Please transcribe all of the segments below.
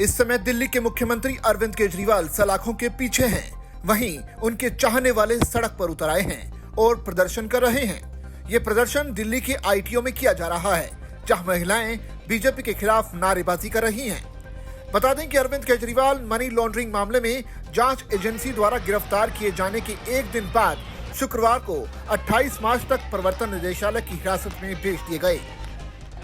इस समय दिल्ली के मुख्यमंत्री अरविंद केजरीवाल सलाखों के पीछे हैं, वहीं उनके चाहने वाले सड़क पर उतर आए हैं और प्रदर्शन कर रहे हैं। ये प्रदर्शन दिल्ली के आईटीओ में किया जा रहा है, जहां महिलाएं बीजेपी के खिलाफ नारेबाजी कर रही हैं। बता दें कि अरविंद केजरीवाल मनी लॉन्ड्रिंग मामले में जांच एजेंसी द्वारा गिरफ्तार किए जाने के एक दिन बाद शुक्रवार को 28 मार्च तक प्रवर्तन निदेशालय की हिरासत में भेज दिए गए।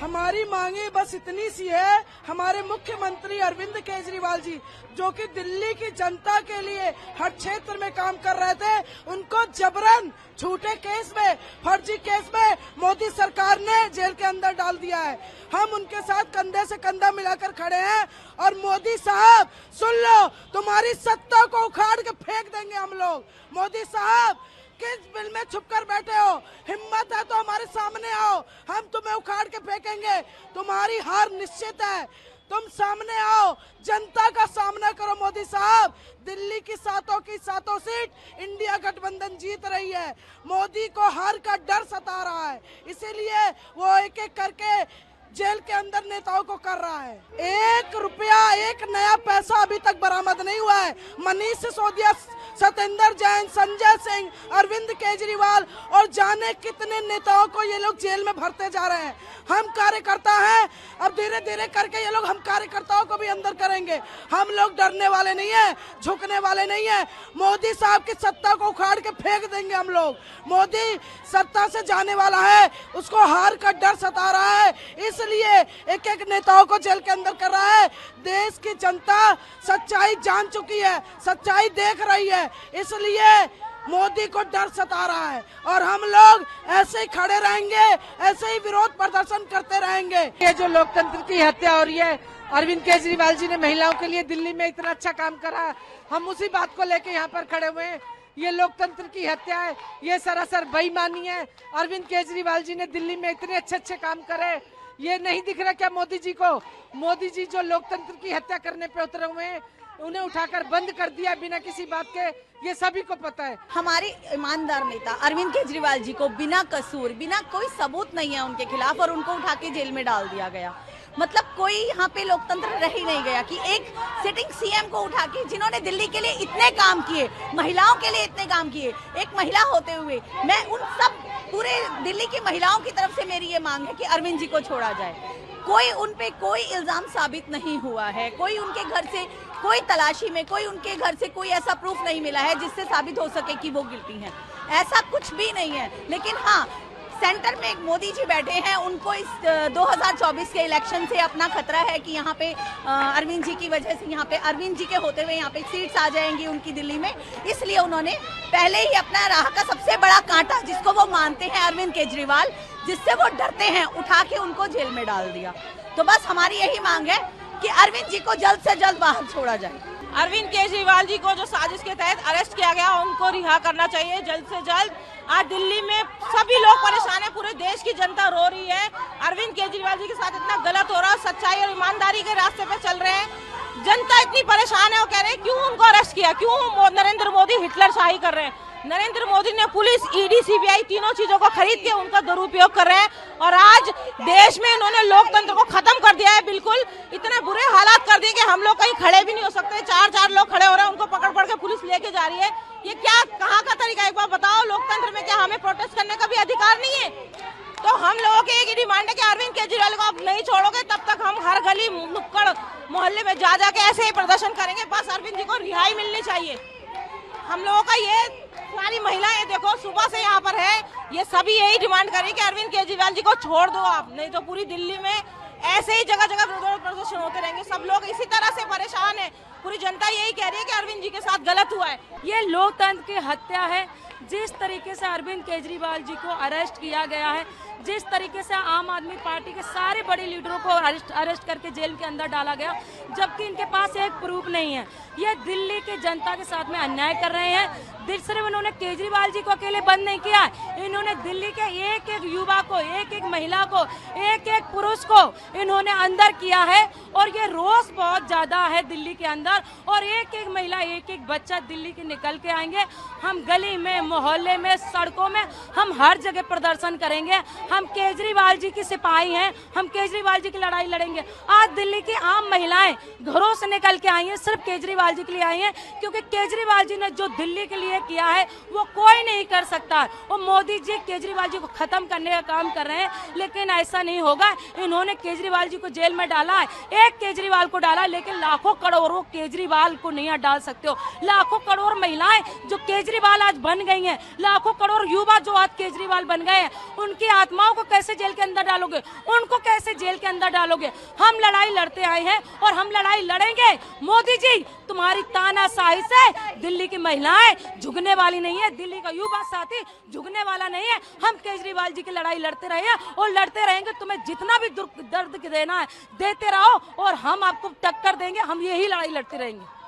हमारी मांगे बस इतनी सी है, हमारे मुख्यमंत्री अरविंद केजरीवाल जी जो कि दिल्ली की जनता के लिए हर क्षेत्र में काम कर रहे थे, उनको जबरन झूठे केस में, फर्जी केस में मोदी सरकार ने जेल के अंदर डाल दिया है। हम उनके साथ कंधे से कंधा मिलाकर खड़े हैं और मोदी साहब सुन लो, तुम्हारी सत्ता को उखाड़ के फेंक देंगे हम लोग। मोदी साहब किस बिल में छुपकर बैठे हो? हिम्मत है तो हमारे सामने आओ, हम तुम्हें उखाड़ के फेंकेंगे। तुम्हारी हार निश्चित है, तुम सामने आओ, जनता का सामना करो। मोदी साहब, दिल्ली की सातों सीट इंडिया गठबंधन जीत रही है। मोदी को हार का डर सता रहा है, इसीलिए वो एक एक करके जेल के अंदर नेताओं को कर रहा है। 1 रुपया, 1 नया पैसा अभी तक बरामद नहीं हुआ है। मनीष सिसोदिया, सत्येंद्र जैन, संजय सिंह, अरविंद केजरीवाल और जाने कितने नेताओं को ये लोग जेल में भरते जा रहे हैं। हम कार्यकर्ता हैं, अब धीरे धीरे करके ये लोग हम कार्यकर्ताओं को भी अंदर करेंगे। हम लोग डरने वाले नहीं है, झुकने वाले नहीं है। मोदी साहब की सत्ता को उखाड़ के फेंक देंगे हम लोग। मोदी सत्ता से जाने वाला है, उसको हार का डर सता रहा है, इसलिए एक एक नेताओं को जेल के अंदर कर रहा है। देश की जनता सच्चाई जान चुकी है, सच्चाई देख रही है, इसलिए मोदी को डर सता रहा है और हम लोग ऐसे ही खड़े रहेंगे, ऐसे ही विरोध प्रदर्शन करते रहेंगे। ये जो लोकतंत्र की हत्या हो रही है, अरविंद केजरीवाल जी ने महिलाओं के लिए दिल्ली में इतना अच्छा काम करा, हम उसी बात को लेके यहाँ पर खड़े हुए हैं। ये लोकतंत्र की हत्या है, ये सरासर बेईमानी है। अरविंद केजरीवाल जी ने दिल्ली में इतने अच्छे काम करे, ये नहीं दिख रहा क्या मोदी जी को? मोदी जी जो लोकतंत्र की हत्या करने पे उतरे हुए हैं, उन्हें उठाकर बंद कर दिया बिना किसी बात के, ये सभी को पता है। हमारे ईमानदार नेता अरविंद केजरीवाल जी को बिना कसूर, बिना कोई सबूत नहीं है उनके खिलाफ, और उनको उठा के जेल में डाल दिया गया। मतलब कोई यहाँ पे लोकतंत्र रह ही नहीं गया कि एक सिटिंग सीएम को उठा के, जिन्होंने दिल्ली के लिए इतने काम किए, महिलाओं के लिए इतने काम किए, एक महिला होते हुए मैं उन सब पूरे दिल्ली की महिलाओं की तरफ से मेरी ये मांग है कि अरविंद जी को छोड़ा जाए। कोई उन पे कोई इल्जाम साबित नहीं हुआ है, कोई उनके घर से कोई तलाशी में कोई उनके घर से कोई ऐसा प्रूफ नहीं मिला है जिससे साबित हो सके कि वो गिल्टी हैं। ऐसा कुछ भी नहीं है। लेकिन हाँ, सेंटर में एक मोदी जी बैठे हैं, उनको इस 2024 के इलेक्शन से अपना खतरा है कि यहाँ पे अरविंद जी की वजह से, यहाँ पे अरविंद जी के होते हुए यहाँ पे सीट्स आ जाएंगी उनकी दिल्ली में, इसलिए उन्होंने पहले ही अपना राह का सबसे बड़ा कांटा, जिसको वो मानते हैं अरविंद केजरीवाल, जिससे वो डरते हैं, उठा के उनको जेल में डाल दिया। तो बस हमारी यही मांग है कि अरविंद जी को जल्द से जल्द बाहर छोड़ा जाए। अरविंद केजरीवाल जी को जो साजिश के तहत अरेस्ट किया गया, उनको रिहा करना चाहिए जल्द से जल्द। आज दिल्ली में सभी लोग परेशान है, पूरे देश की जनता रो रही है। अरविंद केजरीवाल जी के साथ इतना गलत हो रहा है, सच्चाई और ईमानदारी के रास्ते पे चल रहे हैं। जनता इतनी परेशान है, वो कह रहे हैं क्यों उनको अरेस्ट किया, क्यों नरेंद्र मोदी हिटलर शाही कर रहे हैं। नरेंद्र मोदी ने पुलिस, ईडी, सीबीआई तीनों चीजों को खरीद के उनका दुरुपयोग कर रहे हैं और आज देश में इन्होंने लोकतंत्र को खत्म कर दिया है। बिल्कुल इतने बुरे हालात कर दिए कि हम लोग कहीं खड़े भी नहीं हो सकते। 4 लोग खड़े हो रहे हैं, उनको पकड़ के पुलिस लेके जा रही है। ये क्या, कहाँ का तरीका? एक बार बताओ, लोकतंत्र में क्या हमें प्रोटेस्ट करने का भी अधिकार नहीं है? तो हम लोगों की एक डिमांड है कि अरविंद केजरीवाल को आप नहीं छोड़ोगे तब तक हम हर गली नुक्कड़ मोहल्ले में जा के ऐसे ही प्रदर्शन करेंगे। बस अरविंद जी को रिहाई मिलनी चाहिए। हम लोगों का ये, सारी महिलाएं देखो सुबह से यहाँ पर है, ये सभी यही डिमांड करें कि अरविंद केजरीवाल जी को छोड़ दो आप, नहीं तो पूरी दिल्ली में ऐसे ही जगह जगह विरोध प्रदर्शन होते रहेंगे। सब लोग इसी तरह से परेशान है, पूरी जनता यही कह रही है कि अरविंद जी के साथ गलत हुआ है। ये लोकतंत्र की हत्या है। जिस तरीके से अरविंद केजरीवाल जी को अरेस्ट किया गया है, जिस तरीके से आम आदमी पार्टी के सारे बड़े लीडरों को अरेस्ट करके जेल के अंदर डाला गया, जबकि इनके पास एक प्रूफ नहीं है। ये दिल्ली की जनता के साथ में अन्याय कर रहे हैं। सिर्फ इन्होंने केजरीवाल जी को अकेले बंद नहीं किया, इन्होंने दिल्ली के एक एक युवा को, एक एक महिला को, एक एक पुरुष को इन्होंने अंदर किया है और ये रोष बहुत ज्यादा है दिल्ली के अंदर। और एक एक महिला, एक एक बच्चा दिल्ली के निकल के आएंगे। हम गली में, मोहल्ले में, सड़कों में, हम हर जगह प्रदर्शन करेंगे। हम केजरीवाल जी की सिपाही हैं, हम केजरीवाल जी की लड़ाई लड़ेंगे। आज दिल्ली की आम महिलाएं घरों से निकल के आई हैं, सिर्फ केजरीवाल जी के लिए आई हैं, क्योंकि केजरीवाल जी ने जो दिल्ली के लिए किया है वो कोई नहीं कर सकता। और मोदी जी केजरीवाल जी को खत्म करने का काम कर रहे हैं, लेकिन ऐसा नहीं होगा। इन्होंने केजरीवाल जी को जेल में डाला है, एक केजरीवाल को डाला, लेकिन लाखों करोड़ों केजरीवाल को नहीं डाल सकते हो। लाखों करोड़ महिलाएं जो केजरीवाल आज बन गई हैं, लाखों करोड़ युवा जो आज केजरीवाल बन गए हैं, उनकी आत्माओं को कैसे जेल के अंदर डालोगे? उनको कैसे जेल के अंदर डालोगे? हम लड़ाई लड़ते आए हैं और हम लड़ाई लड़ेंगे। मोदी जी, तुम्हारी तानाशाही से दिल्ली की महिलाएं झुकने वाली नहीं है, दिल्ली का युवा साथी झुकने वाला नहीं है। हम केजरीवाल जी की लड़ाई लड़ते रहे हैं और लड़ते रहेंगे। तुम्हें जितना भी दर्द देना है देते रहो और हम आपको टक्कर देंगे। हम यही लड़ाई लड़ते रहेंगे।